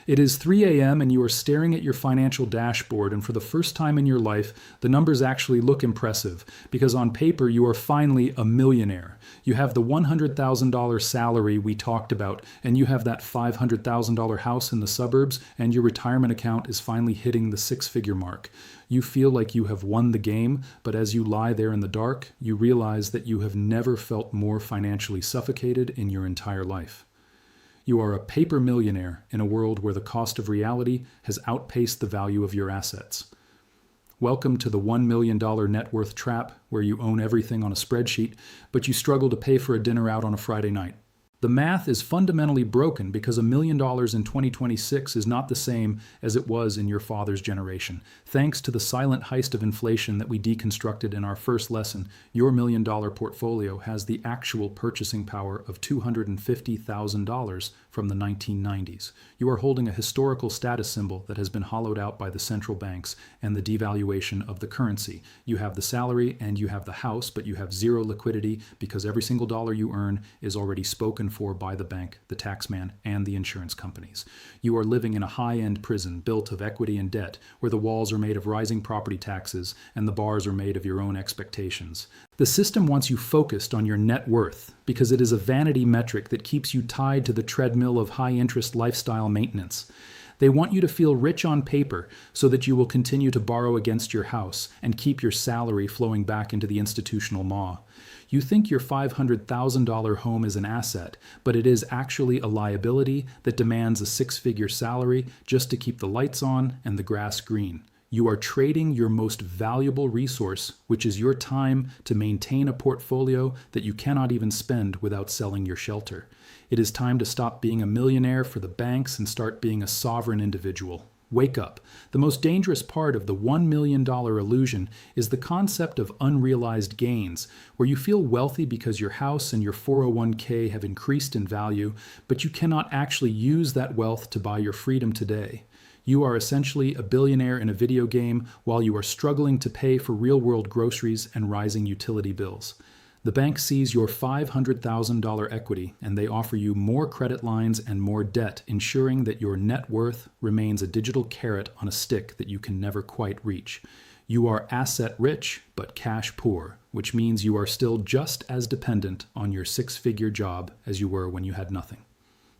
It is 3 a.m. and you are staring at your financial dashboard, and for the first time in your life, the numbers actually look impressive because on paper you are finally a millionaire. You have the $100,000 salary we talked about, and you have that $500,000 house in the suburbs, and your retirement account is finally hitting the six-figure mark. You feel like you have won the game, but as you lie there in the dark, you realize that you have never felt more financially suffocated in your entire life. You are a paper millionaire in a world where the cost of reality has outpaced the value of your assets. Welcome to the $1 million net worth trap, where you own everything on a spreadsheet, but you struggle to pay for a dinner out on a Friday night. The math is fundamentally broken because $1 million in 2026 is not the same as it was in your father's generation. Thanks to the silent heist of inflation that we deconstructed in our first lesson, your $1 million portfolio has the actual purchasing power of $250,000 from the 1990s. You are holding a historical status symbol that has been hollowed out by the central banks and the devaluation of the currency. You have the salary and you have the house, but you have zero liquidity because every single dollar you earn is already spoken for by the bank, the taxman, and the insurance companies. You are living in a high-end prison built of equity and debt, where the walls are made of rising property taxes and the bars are made of your own expectations. The system wants you focused on your net worth because it is a vanity metric that keeps you tied to the treadmill of high-interest lifestyle maintenance. They want you to feel rich on paper so that you will continue to borrow against your house and keep your salary flowing back into the institutional maw. You think your $500,000 home is an asset, but it is actually a liability that demands a six-figure salary just to keep the lights on and the grass green. You are trading your most valuable resource, which is your time, to maintain a portfolio that you cannot even spend without selling your shelter. It is time to stop being a millionaire for the banks and start being a sovereign individual. Wake up. The most dangerous part of the $1 million illusion is the concept of unrealized gains, where you feel wealthy because your house and your 401k have increased in value, but you cannot actually use that wealth to buy your freedom today. You are essentially a billionaire in a video game while you are struggling to pay for real-world groceries and rising utility bills. The bank sees your $500,000 equity and they offer you more credit lines and more debt, ensuring that your net worth remains a digital carrot on a stick that you can never quite reach. You are asset rich but cash poor, which means you are still just as dependent on your six-figure job as you were when you had nothing.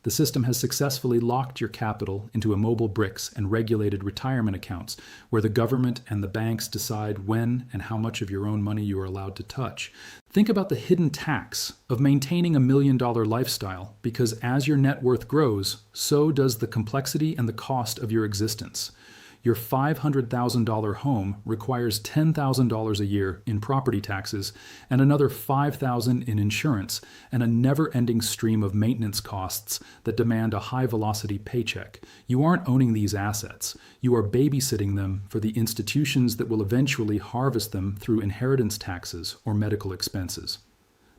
The system has successfully locked your capital into immobile bricks and regulated retirement accounts, where the government and the banks decide when and how much of your own money you are allowed to touch. Think about the hidden tax of maintaining $1 million lifestyle, because as your net worth grows, so does the complexity and the cost of your existence. Your $500,000 home requires $10,000 a year in property taxes and another $5,000 in insurance and a never-ending stream of maintenance costs that demand a high-velocity paycheck. You aren't owning these assets. You are babysitting them for the institutions that will eventually harvest them through inheritance taxes or medical expenses.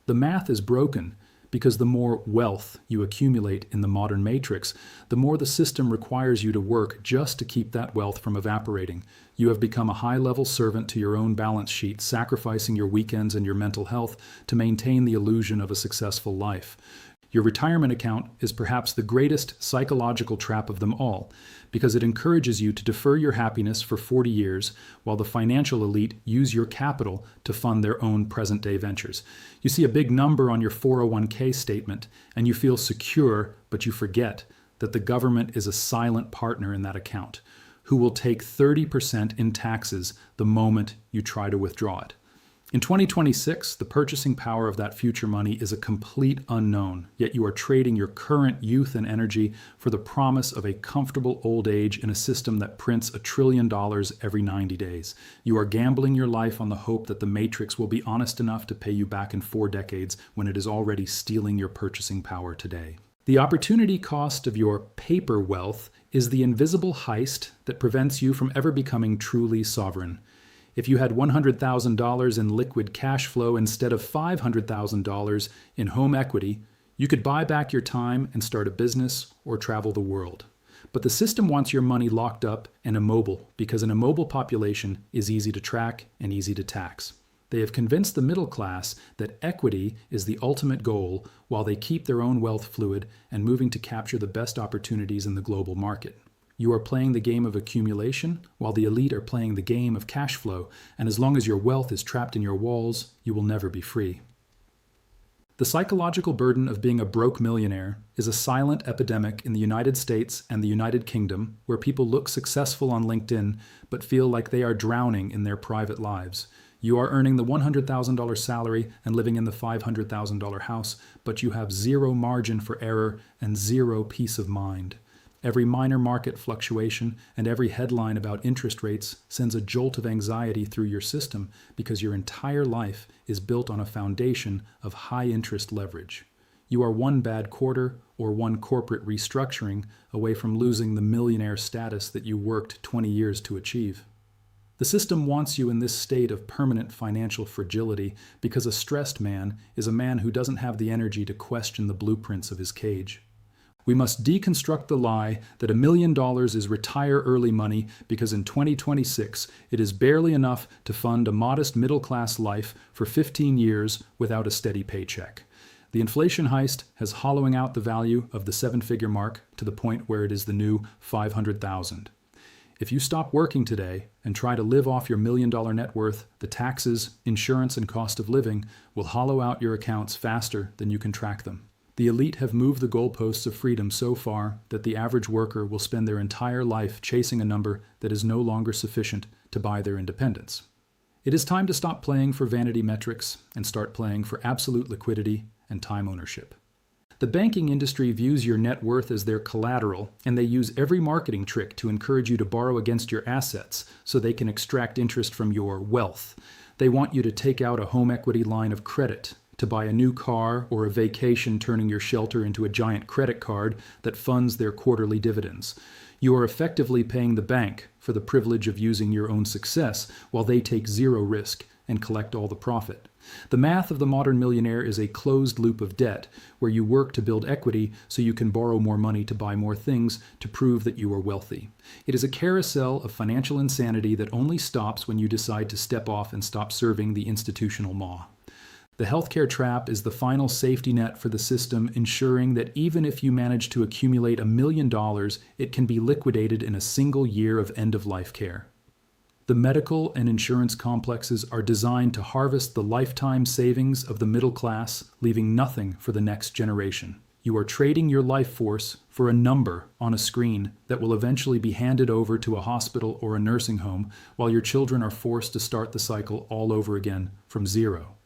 The math is broken, because the more wealth you accumulate in the modern matrix, the more the system requires you to work just to keep that wealth from evaporating. You have become a high-level servant to your own balance sheet, sacrificing your weekends and your mental health to maintain the illusion of a successful life. Your retirement account is perhaps the greatest psychological trap of them all, because it encourages you to defer your happiness for 40 years while the financial elite use your capital to fund their own present-day ventures. You see a big number on your 401k statement and you feel secure, but you forget that the government is a silent partner in that account, who will take 30% in taxes the moment you try to withdraw it. In 2026, the purchasing power of that future money is a complete unknown, yet you are trading your current youth and energy for the promise of a comfortable old age in a system that prints $1 trillion every 90 days. You are gambling your life on the hope that the matrix will be honest enough to pay you back in 4 decades when it is already stealing your purchasing power today. The opportunity cost of your paper wealth is the invisible heist that prevents you from ever becoming truly sovereign. If you had $100,000 in liquid cash flow instead of $500,000 in home equity, you could buy back your time and start a business or travel the world. But the system wants your money locked up and immobile, because an immobile population is easy to track and easy to tax. They have convinced the middle class that equity is the ultimate goal while they keep their own wealth fluid and moving to capture the best opportunities in the global market. You are playing the game of accumulation while the elite are playing the game of cash flow, and as long as your wealth is trapped in your walls, you will never be free. The psychological burden of being a broke millionaire is a silent epidemic in the United States and the United Kingdom, where people look successful on LinkedIn but feel like they are drowning in their private lives. You are earning the $100,000 salary and living in the $500,000 house, but you have zero margin for error and zero peace of mind. Every minor market fluctuation and every headline about interest rates sends a jolt of anxiety through your system because your entire life is built on a foundation of high interest leverage. You are one bad quarter or one corporate restructuring away from losing the millionaire status that you worked 20 years to achieve. The system wants you in this state of permanent financial fragility because a stressed man is a man who doesn't have the energy to question the blueprints of his cage. We must deconstruct the lie that $1 million is retire early money because in 2026 it is barely enough to fund a modest middle-class life for 15 years without a steady paycheck. The inflation heist has hollowing out the value of the seven-figure mark to the point where it is the new $500,000. If you stop working today and try to live off your $1 million net worth, the taxes, insurance, and cost of living will hollow out your accounts faster than you can track them. The elite have moved the goalposts of freedom so far that the average worker will spend their entire life chasing a number that is no longer sufficient to buy their independence. It is time to stop playing for vanity metrics and start playing for absolute liquidity and time ownership. The banking industry views your net worth as their collateral, and they use every marketing trick to encourage you to borrow against your assets so they can extract interest from your wealth. They want you to take out a home equity line of credit, to buy a new car or a vacation, turning your shelter into a giant credit card that funds their quarterly dividends. You are effectively paying the bank for the privilege of using your own success while they take zero risk and collect all the profit. The math of the modern millionaire is a closed loop of debt, where you work to build equity so you can borrow more money to buy more things to prove that you are wealthy. It is a carousel of financial insanity that only stops when you decide to step off and stop serving the institutional maw. The healthcare trap is the final safety net for the system, ensuring that even if you manage to accumulate $1 million, it can be liquidated in a single year of end-of-life care. The medical and insurance complexes are designed to harvest the lifetime savings of the middle class, leaving nothing for the next generation. You are trading your life force for a number on a screen that will eventually be handed over to a hospital or a nursing home, while your children are forced to start the cycle all over again from zero.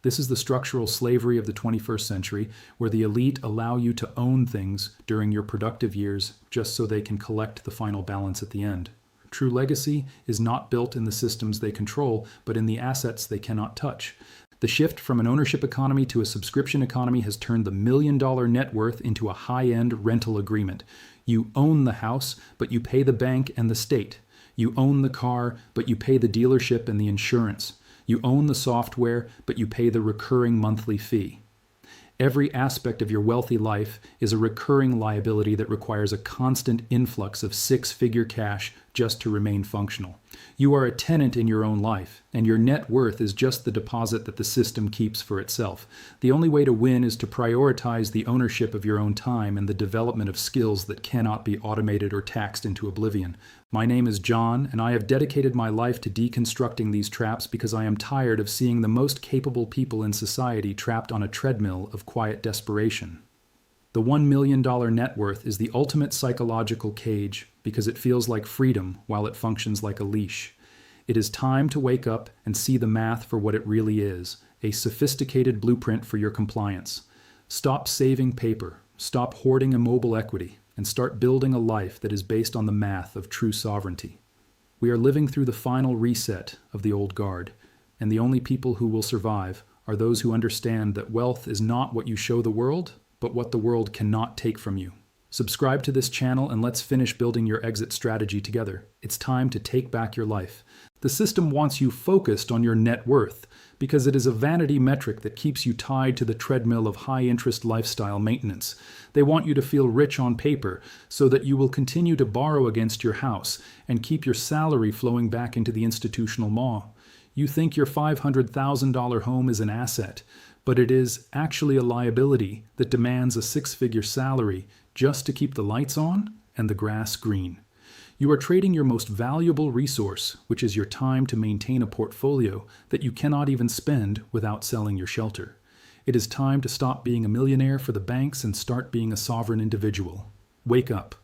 This is the structural slavery of the 21st century, where the elite allow you to own things during your productive years just so they can collect the final balance at the end. True legacy is not built in the systems they control, but in the assets they cannot touch. The shift from an ownership economy to a subscription economy has turned the $1 million net worth into a high-end rental agreement. You own the house, but you pay the bank and the state. You own the car, but you pay the dealership and the insurance. You own the software, but you pay the recurring monthly fee. Every aspect of your wealthy life is a recurring liability that requires a constant influx of six-figure cash just to remain functional. You are a tenant in your own life, and your net worth is just the deposit that the system keeps for itself. The only way to win is to prioritize the ownership of your own time and the development of skills that cannot be automated or taxed into oblivion. My name is John, and I have dedicated my life to deconstructing these traps because I am tired of seeing the most capable people in society trapped on a treadmill of quiet desperation. The $1 million net worth is the ultimate psychological cage because it feels like freedom while it functions like a leash. It is time to wake up and see the math for what it really is, a sophisticated blueprint for your compliance. Stop saving paper, stop hoarding immobile equity, and start building a life that is based on the math of true sovereignty. We are living through the final reset of the old guard, and the only people who will survive are those who understand that wealth is not what you show the world, but what the world cannot take from you. Subscribe to this channel and let's finish building your exit strategy together. It's time to take back your life. The system wants you focused on your net worth because it is a vanity metric that keeps you tied to the treadmill of high-interest lifestyle maintenance. They want you to feel rich on paper so that you will continue to borrow against your house and keep your salary flowing back into the institutional maw. You think your $500,000 home is an asset, but it is actually a liability that demands a six-figure salary just to keep the lights on and the grass green. You are trading your most valuable resource, which is your time, to maintain a portfolio that you cannot even spend without selling your shelter. It is time to stop being a millionaire for the banks and start being a sovereign individual. Wake up.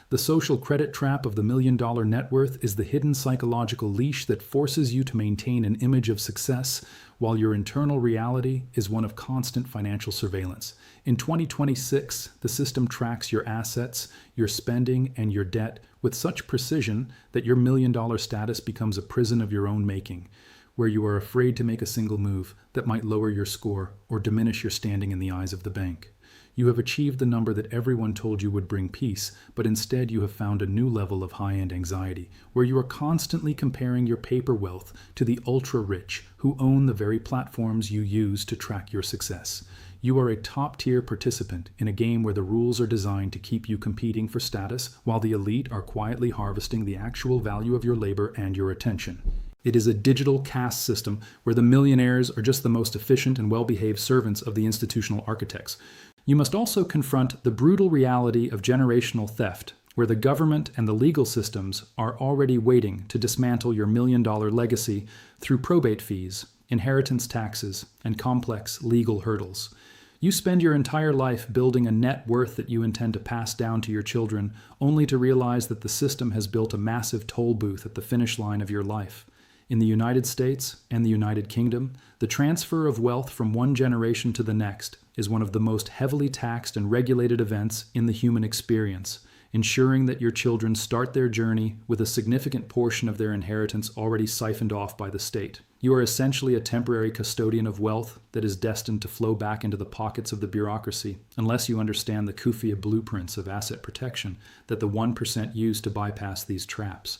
The social credit trap of the $1,000,000 net worth is the hidden psychological leash that forces you to maintain an image of success while your internal reality is one of constant financial surveillance. In 2026, the system tracks your assets, your spending, and your debt with such precision that your $1,000,000 status becomes a prison of your own making, where you are afraid to make a single move that might lower your score or diminish your standing in the eyes of the bank. You have achieved the number that everyone told you would bring peace, but instead you have found a new level of high-end anxiety, where you are constantly comparing your paper wealth to the ultra-rich who own the very platforms you use to track your success. You are a top-tier participant in a game where the rules are designed to keep you competing for status, while the elite are quietly harvesting the actual value of your labor and your attention. It is a digital caste system where the millionaires are just the most efficient and well-behaved servants of the institutional architects. You must also confront the brutal reality of generational theft, where the government and the legal systems are already waiting to dismantle your $1,000,000 legacy through probate fees, inheritance taxes, and complex legal hurdles. You spend your entire life building a net worth that you intend to pass down to your children, only to realize that the system has built a massive toll booth at the finish line of your life. In the United States and the United Kingdom, the transfer of wealth from one generation to the next is one of the most heavily taxed and regulated events in the human experience, ensuring that your children start their journey with a significant portion of their inheritance already siphoned off by the state. You are essentially a temporary custodian of wealth that is destined to flow back into the pockets of the bureaucracy, unless you understand the Khufia blueprints of asset protection that the 1% use to bypass these traps.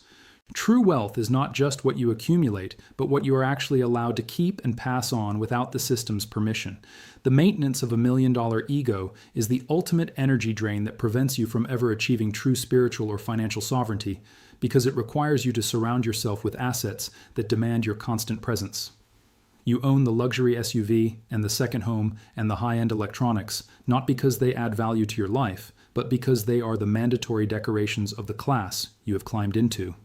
True wealth is not just what you accumulate, but what you are actually allowed to keep and pass on without the system's permission. The maintenance of a $1,000,000 ego is the ultimate energy drain that prevents you from ever achieving true spiritual or financial sovereignty, because it requires you to surround yourself with assets that demand your constant presence. You own the luxury SUV and the second home and the high-end electronics, not because they add value to your life, but because they are the mandatory decorations of the class you have climbed into.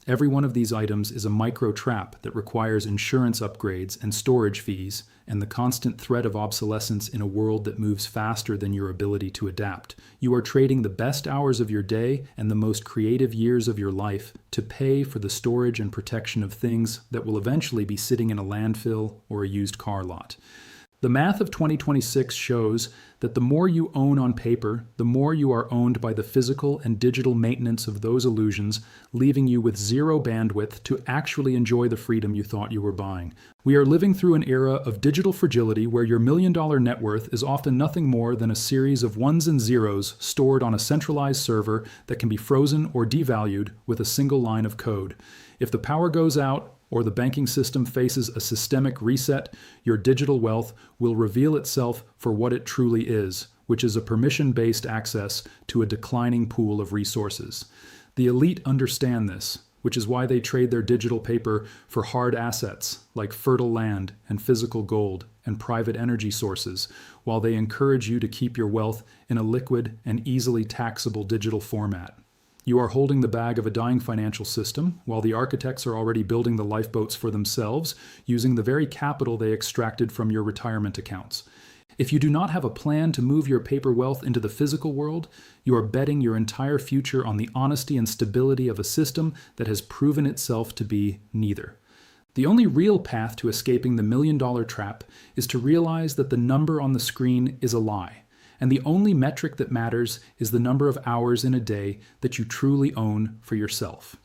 Every one of these items is a micro-trap that requires insurance upgrades and storage fees and the constant threat of obsolescence in a world that moves faster than your ability to adapt. You are trading the best hours of your day and the most creative years of your life to pay for the storage and protection of things that will eventually be sitting in a landfill or a used car lot. The math of 2026 shows that the more you own on paper, the more you are owned by the physical and digital maintenance of those illusions, leaving you with zero bandwidth to actually enjoy the freedom you thought you were buying. We are living through an era of digital fragility where your $1,000,000 net worth is often nothing more than a series of ones and zeros stored on a centralized server that can be frozen or devalued with a single line of code. If the power goes out, or the banking system faces a systemic reset, your digital wealth will reveal itself for what it truly is, which is a permission-based access to a declining pool of resources. The elite understand this, which is why they trade their digital paper for hard assets like fertile land and physical gold and private energy sources, while they encourage you to keep your wealth in a liquid and easily taxable digital format. You are holding the bag of a dying financial system, while the architects are already building the lifeboats for themselves, using the very capital they extracted from your retirement accounts. If you do not have a plan to move your paper wealth into the physical world, you are betting your entire future on the honesty and stability of a system that has proven itself to be neither. The only real path to escaping the $1,000,000 trap is to realize that the number on the screen is a lie. And the only metric that matters is the number of hours in a day that you truly own for yourself.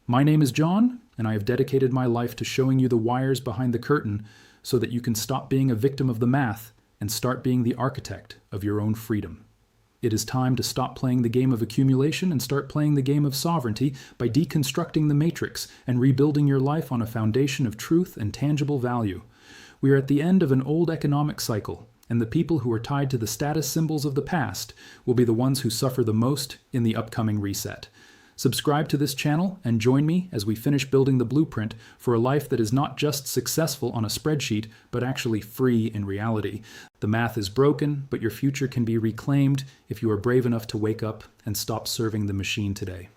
My name is John, and I have dedicated my life to showing you the wires behind the curtain so that you can stop being a victim of the math and start being the architect of your own freedom. It is time to stop playing the game of accumulation and start playing the game of sovereignty by deconstructing the matrix and rebuilding your life on a foundation of truth and tangible value. We are at the end of an old economic cycle, and the people who are tied to the status symbols of the past will be the ones who suffer the most in the upcoming reset. Subscribe to this channel and join me as we finish building the blueprint for a life that is not just successful on a spreadsheet, but actually free in reality. The math is broken, but your future can be reclaimed if you are brave enough to wake up and stop serving the machine today.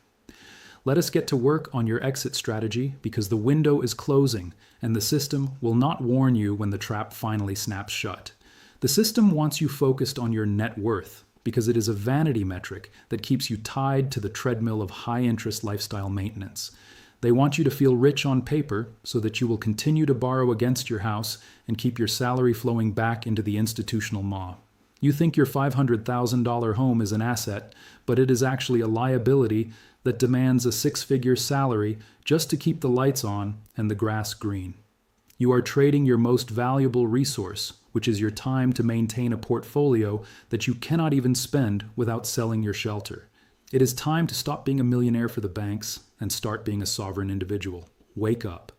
Let us get to work on your exit strategy because the window is closing and the system will not warn you when the trap finally snaps shut. The system wants you focused on your net worth because it is a vanity metric that keeps you tied to the treadmill of high-interest lifestyle maintenance. They want you to feel rich on paper so that you will continue to borrow against your house and keep your salary flowing back into the institutional maw. You think your $500,000 home is an asset, but it is actually a liability that demands a six-figure salary just to keep the lights on and the grass green. You are trading your most valuable resource, which is your time, to maintain a portfolio that you cannot even spend without selling your shelter. It is time to stop being a millionaire for the banks and start being a sovereign individual. Wake up.